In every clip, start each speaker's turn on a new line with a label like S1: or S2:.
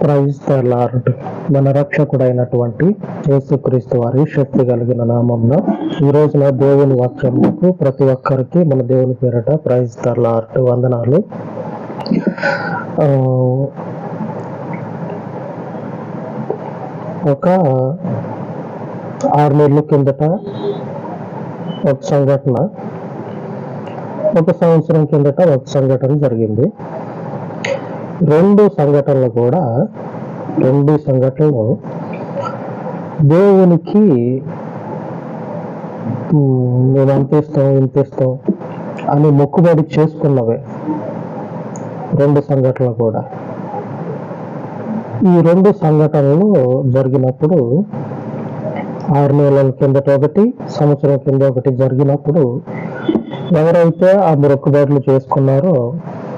S1: Praise the lord. మన రక్షకుడైనటువంటి యేసుక్రీస్తు వారి శక్తి కలిగిన నామంలో ఈ రోజున దేవుని వాక్యములకు ప్రతి ఒక్కరికి మన దేవుని పేరట ప్రైజ్ ద లార్డ్ వందనాలు. ఒక 6 నెలల కిందట ఒక సంఘటన, ఒక సంవత్సరం కిందట ఒక సంఘటన జరిగింది. రెండు సంఘటనలు దేవునికి మేము అంతిస్తాం అని మొక్కుబడి చేసుకున్నవే. రెండు సంఘటనలు కూడా ఈ రెండు సంఘటనలు జరిగినప్పుడు 6 నెలల కిందట ఒకటి, సంవత్సరం కింద ఒకటి జరిగినప్పుడు ఎవరైతే ఆ మొక్కుబడులు చేసుకున్నారో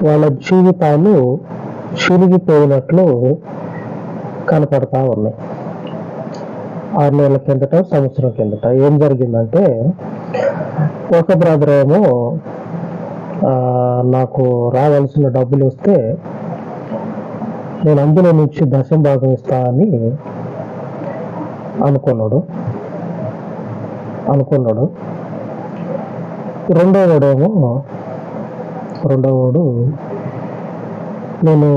S1: వాళ్ళ జీవితాలు చిరిగిపోయినట్లు కనపడతా ఉన్నాయి. 6 నెలల కిందట, సంవత్సరం కిందట ఏం జరిగిందంటే, ఒక బ్రదర్ ఏమో నాకు రావాల్సిన డబ్బులు వస్తే నేను అందులో నుంచి దశం భాగం ఇస్తా అని అనుకున్నాడు. రెండోవాడు నేను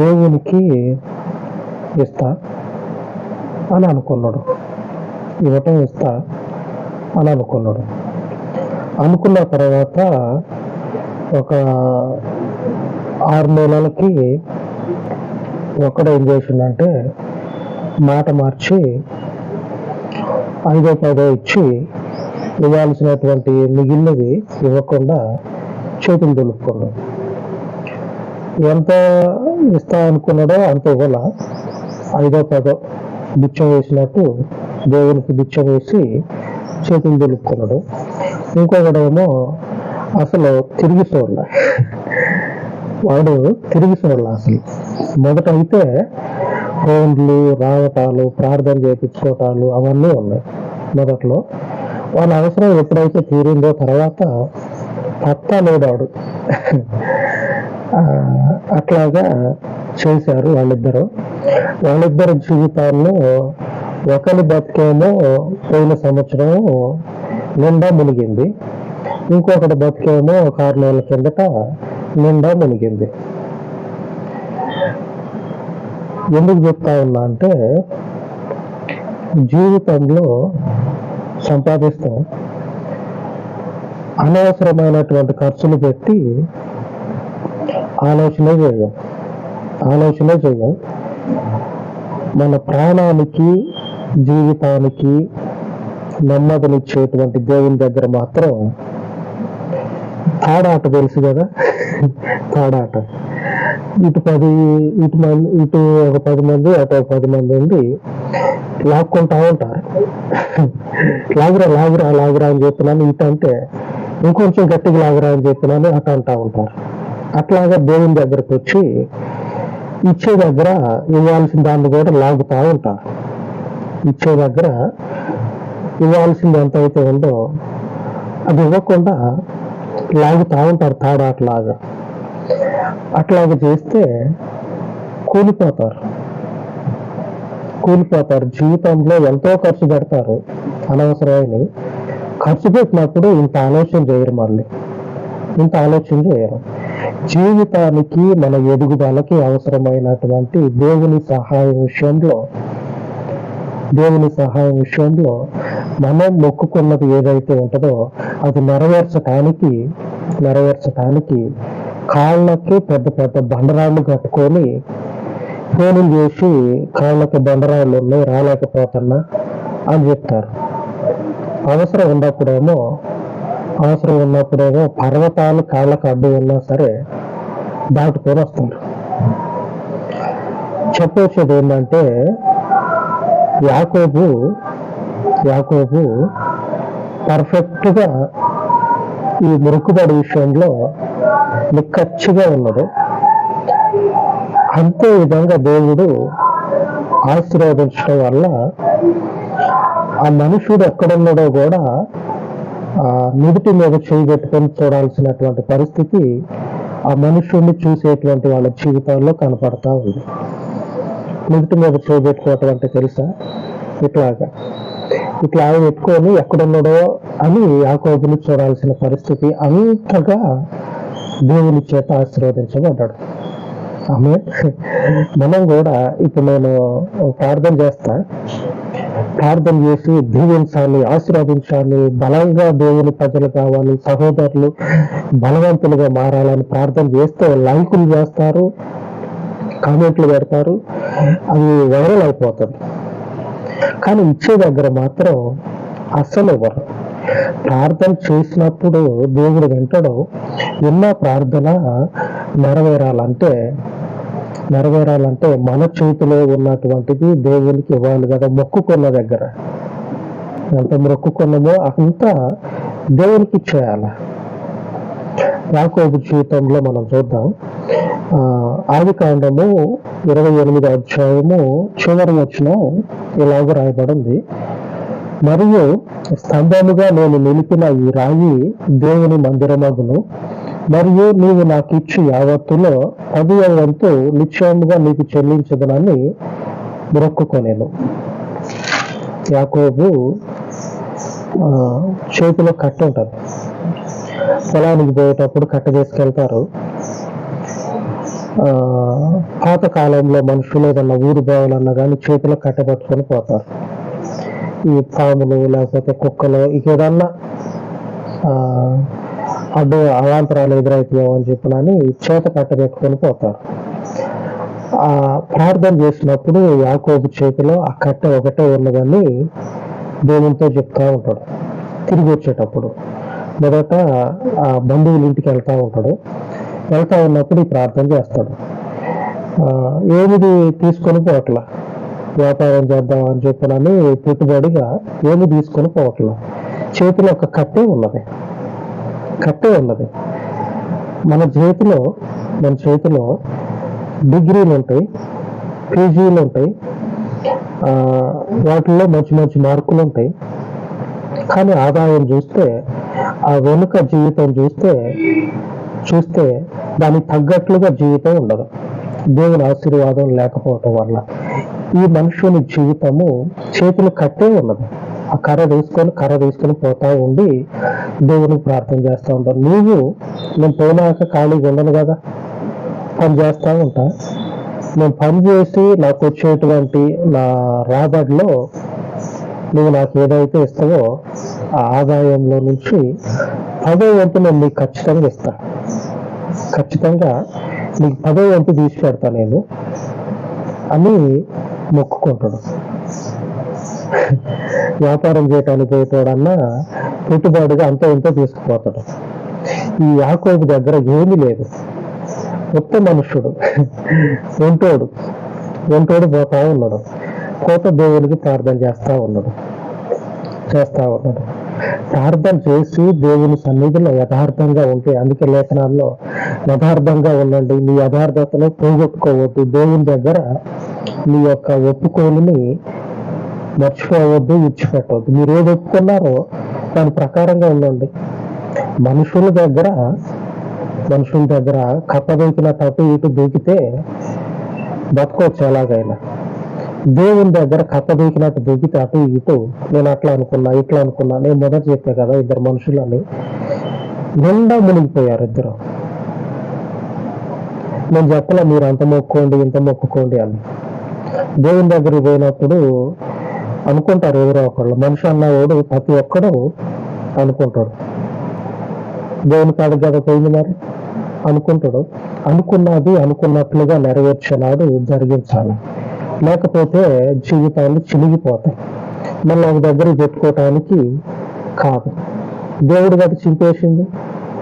S1: దేవునికి ఇస్తా అని అనుకున్నాడు. అనుకున్న తర్వాత ఒక 6 నెలలకి ఒకడు ఏం చేసిందంటే మాట మార్చి 5-10 ఇచ్చి ఇవ్వాల్సినటువంటి మిగిలినవి ఇవ్వకుండా చేతులు దులుపుకున్నాడు. ఎంత ఇస్తా అనుకున్నాడో అంత ఇవ్వాల. 5-10 బిచ్చం వేసినట్టు దేవునికి బిచ్చం వేసి చేతులు దులుపుకున్నాడు. ఇంకొకడేమో అసలు తిరిగి చూడాల. అసలు మొదట అయితే ఫోన్లు రావటాలు, ప్రార్థన చేయించుకోవటాలు అవన్నీ ఉన్నాయి. మొదట్లో వాళ్ళ అవసరం ఎప్పుడైతే తీరిందో తర్వాత పత్తా లేడాడు. అట్లాగా చేశారు వాళ్ళిద్దరు జీవితాల్లో. ఒకరి బతికేమో పోయిన సంవత్సరం నిండా మునిగింది, ఇంకొకటి బతికేమో ఒక 6 నెలల కిందట నిండా మునిగింది. ఎందుకు చెప్తా ఉన్నా అంటే, జీవితంలో సంపాదిస్తాం, అనవసరమైనటువంటి ఖర్చులు పెట్టి ఆలోచన చేయం. మన ప్రాణానికి, జీవితానికి నెమ్మదినిచ్చేటువంటి దేవుని దగ్గర మాత్రం తాడాట తెలుసు కదా. తాడాట ఇటు ఒక 10 మంది, అటు ఒక 10 మంది ఉండి లాక్కుంటా ఉంటారు. లాగురా అని చెప్పినాను ఇటు అంటే, ఇంకొంచెం గట్టిగా లాగురా అని చెప్పినాను అటు అంటా ఉంటారు. అట్లాగా దేవుని దగ్గరకు వచ్చి ఇచ్చే దగ్గర ఇవ్వాల్సిన దాన్ని కూడా లాగుతూ ఉంటారు. ఇచ్చే దగ్గర ఇవ్వాల్సింది ఎంత అయితే ఉందో అది ఇవ్వకుండా లాగుతూ ఉంటారు తాడాటలాగా. అట్లాగా చేస్తే కూలిపోతారు. జీవితంలో ఎంతో ఖర్చు పెడతారు, అనవసరమైన ఖర్చు పెట్టినప్పుడు ఇంత ఆలోచన చేయరు. జీవితానికి, మన ఎదుగుదలకి అవసరమైనటువంటి దేవుని సహాయం విషయంలో మనం మొక్కుకున్నది ఏదైతే ఉంటుందో అది నెరవేర్చడానికి కాళ్ళకి పెద్ద పెద్ద బండరాళ్ళు కట్టుకొని ఫోన్లు చేసి కాళ్ళకి బండరాళ్ళు ఉన్నాయి రాలేకపోతున్నా అని చెప్తారు. అవసరం ఉన్నప్పుడేమో పర్వతాలు కాళ్ళకు అడ్డు ఉన్నా సరే దాటుకొని వస్తారు. చెప్పొచ్చేది ఏంటంటే, యాకోబు పర్ఫెక్ట్గా ఈ మొక్కుబడి విషయంలో నిక్కచ్చిగా ఉన్నాడు. అంతే విధంగా దేవుడు ఆశీర్వదించడం వల్ల ఆ మనుషుడు ఎక్కడున్నాడో కూడా నుదుటి మీద చేయి పెట్టుకొని చూడాల్సినటువంటి పరిస్థితి ఆ మనుషుల్ని చూసేటువంటి వాళ్ళ జీవితాల్లో కనపడతా ఉంది. నుదుటి మీద చేపెట్టుకోవటం అంటే తెలుసా? ఇట్లాగా ఇట్లా ఆయన పెట్టుకొని ఎక్కడున్నాడో అని యాకోబుని చూడాల్సిన పరిస్థితి. అంతగా దేవుని చేత ఆశీర్వదించబడ్డాడు. ఆమె మనం కూడా ఇప్పుడు నేను ప్రార్థన చేస్తా, ప్రార్థన చేసి దీవించాలి, ఆశీర్వదించాలి, బలంగా దేవుని ప్రజలు కావాలి, సహోదరులు బలవంతులుగా మారాలని ప్రార్థన చేస్తే లైకులు చేస్తారు, కామెంట్లు పెడతారు, అది వైరల్ అయిపోతుంది. కానీ ఇచ్చే దగ్గర మాత్రం అస్సలు ఇవ్వరు. ప్రార్థన చేసినప్పుడు దేవుడు వింటాడు. ఎన్నో ప్రార్థన నెరవేరాలంటే మన చేతిలో ఉన్నటువంటిది దేవునికి ఇవ్వాలి కదా. మొక్కుకున్న దగ్గర ఎంత మొక్కుకున్నామో అంతా దేవునికి ఇచ్చేయాలి. యాకోబు జీవితంలో మనం చూద్దాం. ఆదికాండము 28వ అధ్యాయము చివరి వచనం ఇలాగ రాయబడింది. మరియు స్తంభముగా నేను నిలిపిన ఈ రాయి దేవుని మందిరమగును, మరియు నీవు నాకు ఇచ్చి యావత్తులో 10వ వంతు నిశ్చయముగా నీకు చెల్లించదనని మొక్కుకొనేను. యాకోబు చేతిలో కట్ట ఉంటుంది. పొలానికి పోయేటప్పుడు కట్ట తీసుకెళ్తారు. పాతకాలంలో మనుషులు ఏదన్నా ఊరు బావులన్నా కానీ చేతిలో కట్ట పట్టుకొని పోతారు. ఈ పాములు లేకపోతే కుక్కలు ఏదన్నా అడ్డు అవాంతరాలు ఎదురైతాయో అని చెప్పినని చేత కట్ట పెట్టుకొని పోతారు. ఆ ప్రార్థన చేసినప్పుడు యాకోబు చేతిలో ఆ కట్ట ఒకటే ఉన్నదని దేవునితో చెప్తా ఉంటాడు. తిరిగి వచ్చేటప్పుడు మొదట ఆ బంధువుల ఇంటికి వెళ్తా ఉన్నప్పుడు ఈ ప్రార్థన చేస్తాడు. ఏమిది తీసుకొని పోవట్లా, వ్యాపారం చేద్దాం అని చెప్పినని పెట్టుబడిగా ఏమి తీసుకొని పోవట్లా, చేతిలో ఒక కట్టే ఉన్నది. మన చేతిలో డిగ్రీలు ఉంటాయి, పీజీలు ఉంటాయి, వాటిల్లో మంచి మార్కులు ఉంటాయి. కానీ ఆదాయం చూస్తే, ఆ వెనుక జీవితం చూస్తే దానికి తగ్గట్లుగా జీవితం ఉండదు. దేవుని ఆశీర్వాదం లేకపోవటం వల్ల ఈ మనుషుని జీవితము చేతులు కట్టే ఉన్నది. ఆ కర్ర తీసుకొని పోతా ఉండి దేవునికి ప్రార్థన చేస్తూ ఉంటాను. నేను పోయినాక ఖాళీగా ఉండను కదా, పని చేస్తూ ఉంటా. నేను పని చేసి నాకు వచ్చేటువంటి నా రాబడిలో నువ్వు నాకు ఏదైతే ఇస్తావో ఆ ఆదాయంలో నుంచి 10వ వంతు నేను నీకు ఖచ్చితంగా ఇస్తా. ఖచ్చితంగా నీకు 10వ వంతు తీసి పెడతా నేను అని మొక్కుకుంటాడు. వ్యాపారం చేయటానికి పోయేటోడన్నా పెట్టుబడిగా అంతో ఇంతో తీసుకుపోతాడు. ఈ యాకోబు దగ్గర ఏమీ లేదు. కొత్త మనుషుడు, ఒంటోడు పోతా ఉన్నాడు. కోత దేవునికి ప్రార్థన చేస్తా ఉన్నాడు. ప్రార్థన చేసి దేవుని సన్నిధిలో యథార్థంగా ఉంటే, అందుకే లేఖనాల్లో యథార్థంగా ఉండండి, నీ యథార్థతను పోగొట్టుకోవద్దు, దేవుని దగ్గర నీ యొక్క ఒప్పుకోలుని మర్చిపోవద్దు, విడిచిపెట్టవద్దు. మీరు ఏది ఒప్పుకున్నారో దాని ప్రకారంగా ఉండండి. మనుషుల దగ్గర కప్పదూకిన తప్పు ఇటు దూకితే బతకొచ్చు ఎలాగైనా. దేవుని దగ్గర కప్పదూకినట్టు దూకితే అటు ఇటు నేను అట్లా అనుకున్నా ఇట్లా అనుకున్నా. నేను మొదట చెప్పే కదా, 2 మనుషులని నిండా మునిగిపోయారు ఇద్దరు. నేను చెప్పలే మీరు అంత మొక్కుకోండి ఇంత మొక్కుకోండి అని. దేవుని దగ్గరికి పోయినప్పుడు అనుకుంటారు ఎవరో ఒకళ్ళు. మనిషి అన్నవాడు ప్రతి ఒక్కడు అనుకుంటాడు. దేవుని కాడికి కదా పోయింది మరి అనుకుంటాడు. అనుకున్నది అనుకున్నట్లుగా నెరవేర్చినాడు జరిగించాలి. లేకపోతే జీవితాలు చినిగిపోతాయి. మళ్ళీ ఒక దగ్గరికి పెట్టుకోవటానికి కాదు. దేవుడు గది చింపేసింది,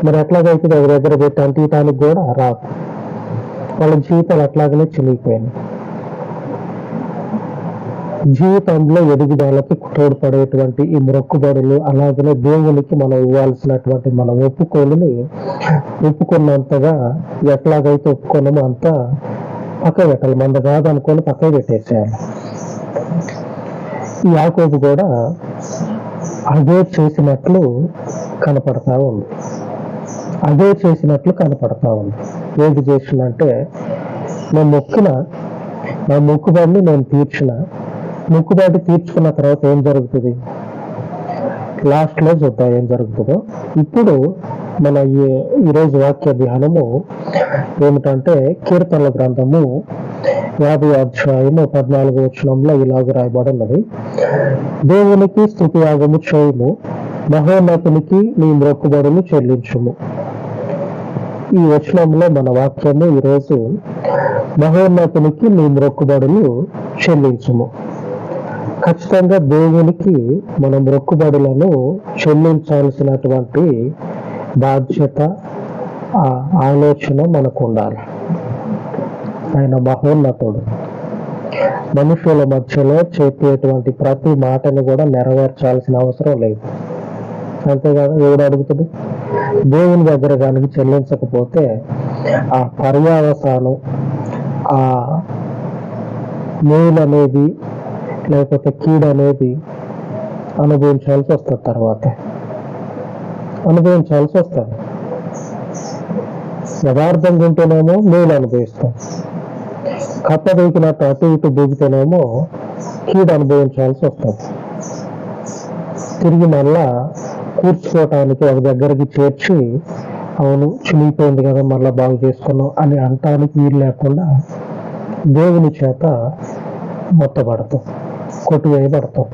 S1: మరి ఎట్లాగైతే ఒక దగ్గర పెట్టి అంటియటానికి కూడా రాదు. వాళ్ళ జీవితాలు అట్లాగనే చినిగిపోయింది. జీవితంలో ఎదుగుదలకి తోడ్పడేటువంటి ఈ మొక్కుబడులు, అలాగనే దేవునికి మనం ఇవ్వాల్సినటువంటి మన ఒప్పుకున్నంతగా ఎట్లాగైతే ఒప్పుకున్నామో అంతా పక్క పెట్టాలి. మంద కాదు అనుకొని పక్క పెట్టేసేయాలి. ఈ యాకోబు కూడా అదే చేసినట్లు కనపడతా ఉంది. ఏది చేసిందంటే, నేను మొక్కిన నా మొక్కుబడిని నేను మొక్కుబడి తీర్చుకున్న తర్వాత ఏం జరుగుతుంది, లాస్ట్లో చూద్దాం ఏం జరుగుతుందో. ఇప్పుడు మన ఈరోజు వాక్య ధ్యానము ఏమిటంటే కీర్తనల గ్రంథము 50 అధ్యాయము 14 వచనంలో ఇలాగ రాయబడి ఉన్నది. దేవునికి స్తుతి యాగము చేయుము, మహోన్నతునికి నీ మొక్కుబడులు చెల్లించుము. ఈ వచనంలో మన వాక్యము ఈరోజు మహోన్నతునికి నీ మొక్కుబడులు చెల్లించుము. ఖచ్చితంగా దేవునికి మన మొక్కుబడులను చెల్లించాల్సినటువంటి బాధ్యత, ఆలోచన మనకు ఉండాలి. ఆయన మహోన్నతుడు. మనుషుల మధ్యలో చెప్పేటువంటి ప్రతి మాటను కూడా నెరవేర్చాల్సిన అవసరం లేదు. అంతేకాదు, ఎవడు అడుగుతాడు? దేవుని దగ్గర కనుక చెల్లించకపోతే ఆ పర్యావసానం, ఆ మేలు అనేది లేకపోతే కీడు అనేది అనుభవించాల్సి వస్తుంది. తర్వాత అనుభవించాల్సి వస్తుంది. యథార్థంగా ఉంటేనేమో మేలు అనుభవిస్తాం, కప్ప దూకినట్టు అటు ఇటు దూకితేనేమో కీడు అనుభవించాల్సి వస్తుంది. తిరిగి మళ్ళా కూర్చుకోవటానికి ఒక దగ్గరికి చేర్చి, అవును చినిగిపోయింది కదా మళ్ళీ బాగు చేసుకున్నాం అని అంటానికి వీలు లేకుండా దేవుని చేత మొత్తబడతాం, కొట్టివేయబడతాం,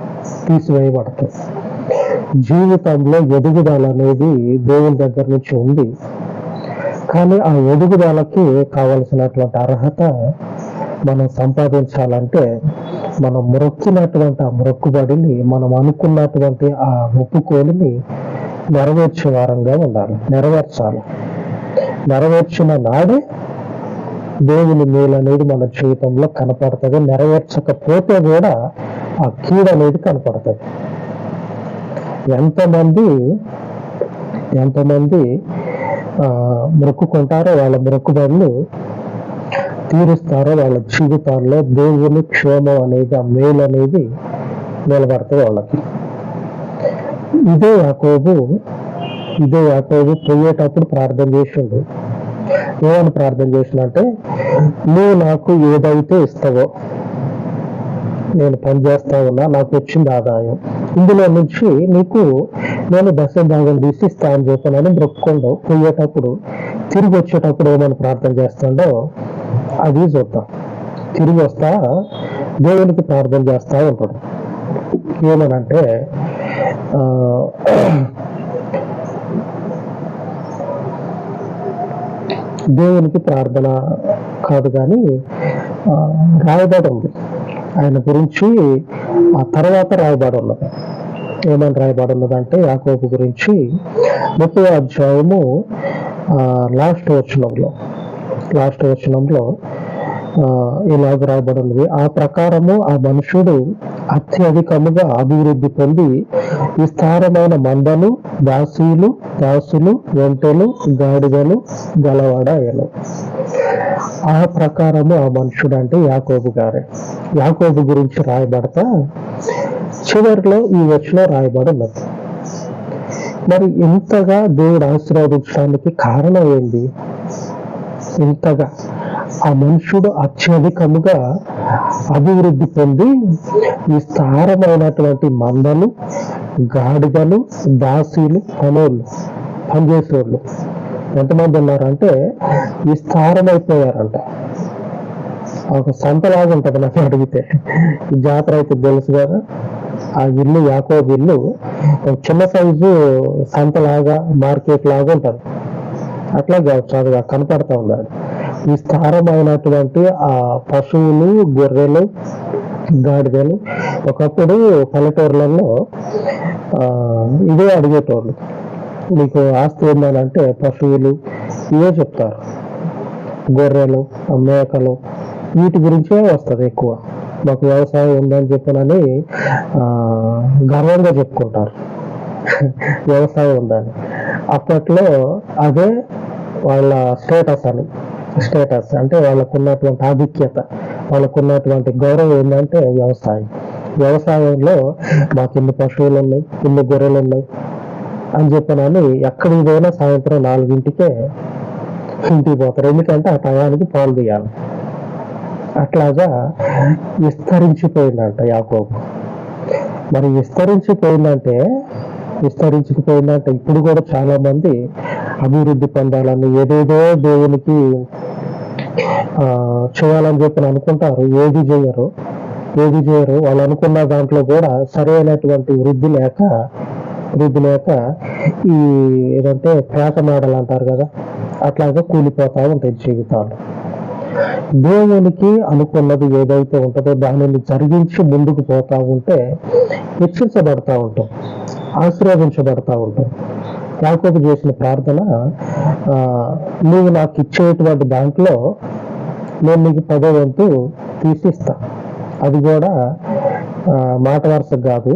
S1: తీసివేయబడతాం. జీవితంలో ఎదుగుదల అనేది దేవుని దగ్గర నుంచి ఉంది. కానీ ఆ ఎదుగుదలకి కావలసినటువంటి అర్హత మనం సంపాదించాలంటే మనం మొక్కినటువంటి ఆ మొక్కుబడిని, మనం అనుకున్నటువంటి ఆ ఒప్పుకోలుని నెరవేర్చే వారంగా ఉండాలి, నెరవేర్చాలి. నెరవేర్చిన నాడే దేవుని మేలు అనేది మన జీవితంలో కనపడుతుంది. నెరవేర్చకపోతే కూడా ఆ కీడు అనేది కనపడుతుంది. ఎంతమంది మొక్కుకుంటారో వాళ్ళ మొక్కుబడులు తీరుస్తారో వాళ్ళ జీవితాల్లో దేవుని క్షేమం అనేది, ఆ మేలు అనేది నిలబడుతుంది వాళ్ళకి. ఇదే యాకోబు పోయేటప్పుడు ప్రార్థన చేసిండు. ఏమని ప్రార్థన చేసినంటే, నువ్వు నాకు ఏదైతే ఇస్తావో, నేను పనిచేస్తా ఉన్నా, నాకు వచ్చింది ఆదాయం, ఇందులో నుంచి నీకు నేను 10% తీసి ఇస్తా అని చెప్పానని మొక్కుకుండో. పోయేటప్పుడు తిరిగి వచ్చేటప్పుడు ఏమని ప్రార్థన చేస్తాడో అది చూద్దాం. తిరిగి వస్తా దేవునికి ప్రార్థన చేస్తా ఉంటాడు. ఏమనంటే, దేవునికి ప్రార్థన కాదు కానీ రాయబడి ఉంది ఆయన గురించి. ఆ తర్వాత రాయబడి ఉన్నది. ఏమని రాయబడి ఉన్నదంటే యాకోబు గురించి 30వ అధ్యాయము లాస్ట్ వచనంలో ఇలాగ రాయబడి ఉన్నది. ఆ ప్రకారము ఆ మనుషుడు అత్యధికముగా అభివృద్ధి పొంది విస్తారమైన మందలు, దాసులు, ఒంటెలు, గాడిదలు గలవాడాయను. ఆ ప్రకారము ఆ మనుషుడు అంటే యాకోబు గారే. యాకోబు గురించి రాయబడతా చివరిలో ఈ వచనం రాయబడి ఉన్నది. మరి ఇంతగా దేవుడు ఆశీర్వదించడానికి కారణం ఏంది? ఇంతగా ఆ మనుషుడు అత్యధికముగా అభివృద్ధి పొంది విస్తారమైనటువంటి మందలు, గాడిదలు, దాసీలు, పనిచేసేవాళ్ళు ఎంతమంది ఉన్నారంటే విస్తారమైపోయారంట. ఒక సంతలాగా ఉంటుంది. నాకు అడిగితే ఈ జాతర అయితే తెలుసు కదా, ఆ ఇల్లు యాకోబు ఇల్లు ఒక చిన్న సైజు సంతలాగా, మార్కెట్ లాగా ఉంటుంది. అట్లా చదువుగా కనపడతా ఉన్నాడు. విస్తారమైనటువంటి ఆ పశువులు, గొర్రెలు, గాడిదలు. ఒకప్పుడు పల్లెటూర్లలో ఇదే అడిగేటోళ్ళు, నీకు ఆస్తి ఏందనంటే పశువులు ఇవే చెప్తారు. గొర్రెలు, మేకలు, వీటి గురించే వస్తుంది ఎక్కువ. మాకు వ్యవసాయం ఉందని చెప్పనని గర్వంగా చెప్పుకుంటారు వ్యవసాయం ఉందని. అప్పట్లో అదే వాళ్ళ స్టేటస్ అంటే వాళ్ళకున్నటువంటి ఆధిక్యత, వాళ్ళకున్నటువంటి గౌరవం ఏంటంటే వ్యవసాయంలో మాకు ఇన్ని పశువులు ఉన్నాయి, ఇన్ని గొర్రెలు ఉన్నాయి అని చెప్పనని ఎక్కడికి పోయినా సాయంత్రం 4 గంటలకే ఇంటికి పోతారు. ఎందుకంటే ఆ టయానికి పాలు తీయాలి. అట్లాగా విస్తరించిపోయిందంట యాకోబు. మరి విస్తరించకపోయిందంటే ఇప్పుడు కూడా చాలా మంది అభివృద్ధి పొందాలని ఏదేదో దేవునికి చేయాలని చెప్పి అనుకుంటారు. ఏది చేయరు. వాళ్ళు అనుకున్న దాంట్లో కూడా సరైనటువంటి వృద్ధి లేక ఈ ఏదంటే పేట మేడలు అంటారు కదా, అట్లాగా కూలిపోతా ఉంటాయి జీవితాలు. దేవునికి అనుకున్నది ఏదైతే ఉంటుందో దానిని జరిగించి ముందుకు పోతా ఉంటే హెచ్చించబడతా ఉంటాం, ఆశీర్వదించబడతా ఉంటాం. యాకోబు చేసిన ప్రార్థన, నువ్వు నాకు ఇచ్చేటువంటి దాంట్లో నేను నీకు 10వ వంతు తీసిస్తా. అది కూడా మాట వరుసకు కాదు,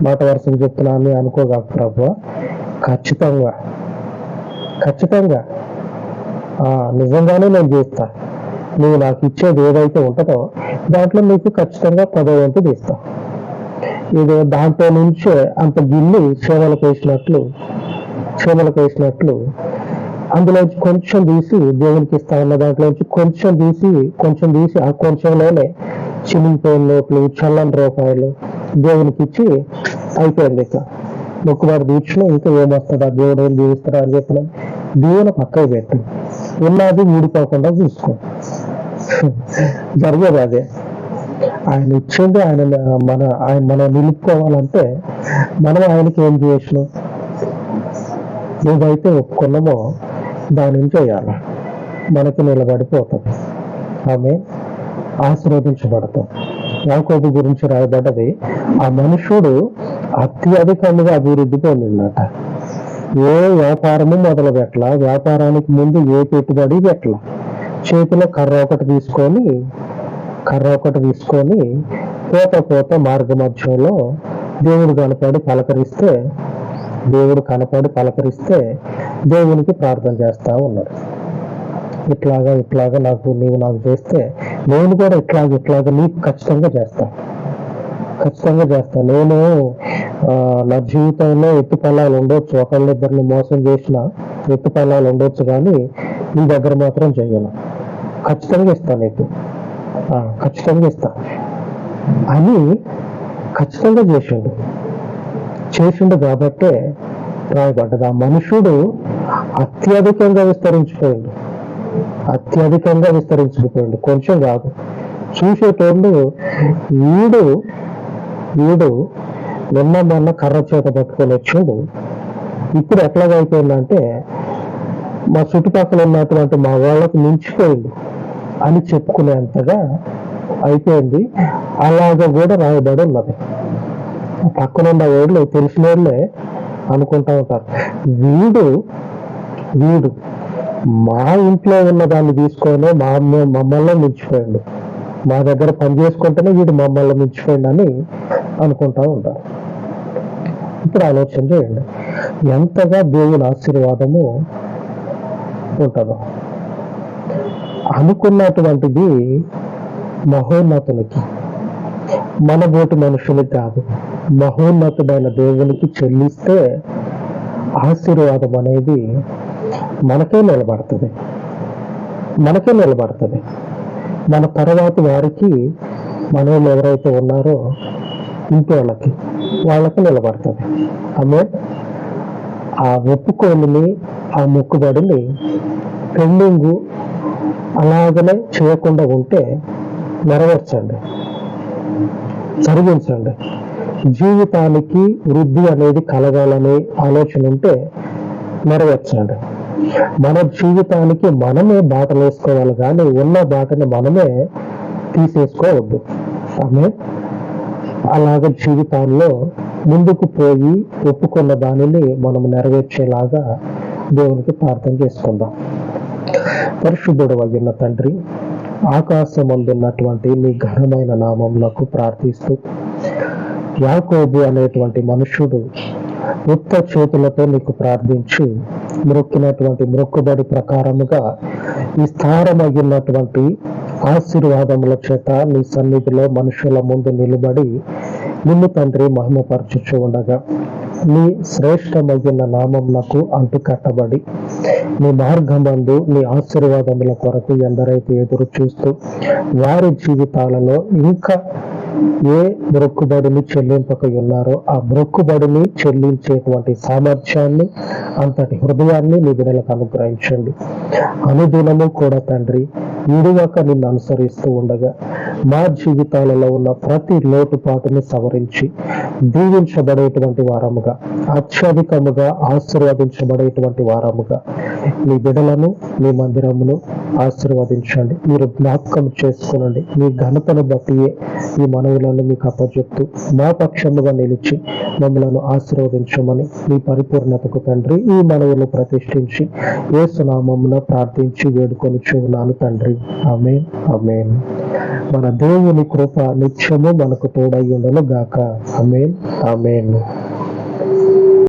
S1: మాట వరుసకు చెప్తున్నాను అనుకోగాక ప్రభువా, ఖచ్చితంగా నిజంగానే నేను చేస్తా. నువ్వు నాకు ఇచ్చేది ఏదైతే ఉంటుందో దాంట్లో నీకు ఖచ్చితంగా 10వ వంతు తీస్తా. ఇది దాంట్లో నుంచే అంత గిల్లి చేమలకు వేసినట్లు అందులోంచి కొంచెం తీసి దేవునికి ఇస్తా ఉన్న దాంట్లోంచి కొంచెం తీసి ఆ కొంచెంలోనే చినిగిపోయిన నోట్లు, చల్లని రూపాయలు దేవునికి ఇచ్చి అయిపోయింది. ఇక మొక్కుబాటు తీర్చిన ఇంకా ఏమొస్తుందా, దేవుడు ఏం దీవిస్తాడా అని చెప్పిన దీవెన పక్కకు పెట్టి ఉన్నది ఊడిపోకుండా చూసుకో. జరిగేది అదే. ఆయన ఇచ్చింది మనం నిలుపుకోవాలంటే మనం ఆయనకి ఏం చేసినాం, ఏదైతే ఒప్పుకున్నామో దాని చేయాలి, మనకి నిలబడిపోతుంది. ఆమె ఆశీర్వదించబడతాం. యాకోబు గురించి రాయబడ్డది, ఆ మనుషుడు అత్యధికంగా అభివృద్ధి పొందిందట. ఏ వ్యాపారము మొదలు పెట్టలా, వ్యాపారానికి ముందు ఏ పెట్టుబడి పెట్టలా. చేతిలో కర్ర ఒకటి తీసుకొని పోత మార్గ మధ్యంలో దేవుడు కనపడి పలకరిస్తే దేవునికి ప్రార్థన చేస్తా ఉన్నాడు. ఇట్లాగా నీవు నాకు చేస్తే నేను కూడా ఇట్లాగా నీకు ఖచ్చితంగా చేస్తా. నేను నా జీవితంలో ఎత్తు పల్లాలు ఉండొచ్చు, ఒకళ్ళిద్దరిని మోసం చేసిన ఎత్తు పల్లాలు ఉండొచ్చు, కానీ నీ దగ్గర మాత్రం చెయ్యను. ఖచ్చితంగా ఇస్తా నీకు, ఖచ్చితంగా ఇస్తా అని ఖచ్చితంగా చేసిండు కాబట్టే రాయబడ్డది. ఆ మనుషుడు అత్యధికంగా విస్తరించుకుపోయిండు, కొంచెం కాదు. చూసేటోళ్ళు వీడు నిన్న మొన్న కర్ర చేత పట్టుకొని వచ్చిండు, ఇప్పుడు ఎట్లాగా అయిపోయిందంటే మా చుట్టుపక్కల ఉన్నటువంటి మా వాళ్ళకు మించిపోయింది అని చెప్పుకునేంతగా అయిపోయింది. అలాగా కూడా రాయబడి ఉన్నది. పక్కన ఉన్న వాళ్ళు తెలిసిన వాళ్ళే అనుకుంటా ఉంటారు, వీడు మా ఇంట్లో ఉన్న దాన్ని తీసుకొని మమ్మల్ని మించిపోయాడు, మా దగ్గర పని చేసుకుంటేనే వీడు మమ్మల్ని మించిపోయాడు అని అనుకుంటా ఉంటారు. ఇప్పుడు ఆలోచన చేయండి, ఎంతగా దేవుని ఆశీర్వాదము ఉంటుందో. అనుకున్నటువంటిది మహోన్నతునికి, మన బోటి మనుషులకు కాదు, మహోన్నతుడైన దేవునికి చెల్లిస్తే ఆశీర్వాదం అనేది మనకే నిలబడుతుంది. మన తర్వాత వారికి, మనలో ఎవరైతే ఉన్నారో ఇంటి వాళ్ళకి నిలబడుతుంది. ఆమె ఆ ఒప్పుకోలుని, ఆ మొక్కుబడిని పెండింగ్ అలాగనే చేయకుండా ఉంటే నెరవేర్చండి, జరిగించండి. జీవితానికి వృద్ధి అనేది కలగాలనే ఆలోచన ఉంటే నెరవేర్చండి. మన జీవితానికి మనమే బాటలు వేసుకోవాలి, కానీ ఉన్న బాటని మనమే తీసేసుకోవద్దు. ఆమె అలాగ జీవితాల్లో ముందుకు పోయి ఒప్పుకున్న దానిని మనం నెరవేర్చేలాగా దేవునికి ప్రార్థన చేసుకుందాం. పరిశుద్ధుడు వగిన తండ్రి, ఆకాశమందున్నటువంటి నీ ఘనమైన నామములకు ప్రార్థిస్తూ, యాకోబు అనేటువంటి మనుషుడు ఉత్త చేతులతో నీకు ప్రార్థించి మొక్కినటువంటి మొక్కుబడి ప్రకారముగా విస్తారమగినటువంటి ఆశీర్వాదముల చేత నీ సన్నిధిలో మనుషుల ముందు నిలబడి నిన్ను తండ్రి మహిమపరచుచు ఉండగా నీ శ్రేష్టమైన నామమునకు అంటుకట్టబడి నీ మార్గమందు నీ ఆశీర్వాదముల కొరకు ఎందరైతే ఎదురు చూస్తూ వారి జీవితాలలో ఇంకా ఏ మొక్కుబడిని చెల్లింపక ఉన్నారో ఆ మొక్కుబడిని చెల్లించేటువంటి సామర్థ్యాన్ని, అంతటి హృదయాన్ని నీ బిడ్డలకు అనుగ్రహించండి. అనుదినము కూడా తండ్రి విడువక నిన్ను అనుసరిస్తూ ఉండగా మా జీవితాలలో ఉన్న ప్రతి లోటుపాటుని సవరించి దీవించబడేటువంటి వారముగా, అత్యధికముగా ఆశీర్వదించబడేటువంటి వారముగా మీ బిడ్డలను, మీ మందిరమును ఆశీర్వదించండి. మీరు జ్ఞాపకం చేసుకునండి. మీ ఘనతను బట్టియే ఈ మనవులను మీకు అప్పచెప్తూ మా పక్షముగా నిలిచి మమ్మలను ఆశీర్వదించమని మీ పరిపూర్ణతకు తండ్రి ఈ మనవులు ప్రతిష్ఠించి యేసు నామమున ప్రార్థించి వేడుకొనుచున్నాను తండ్రి. ఆమేన్, ఆమేన్. మన దేవుని కృప నిత్యము మనకు తోడై ఉండును గాక. ఆమేన్, ఆమేన్.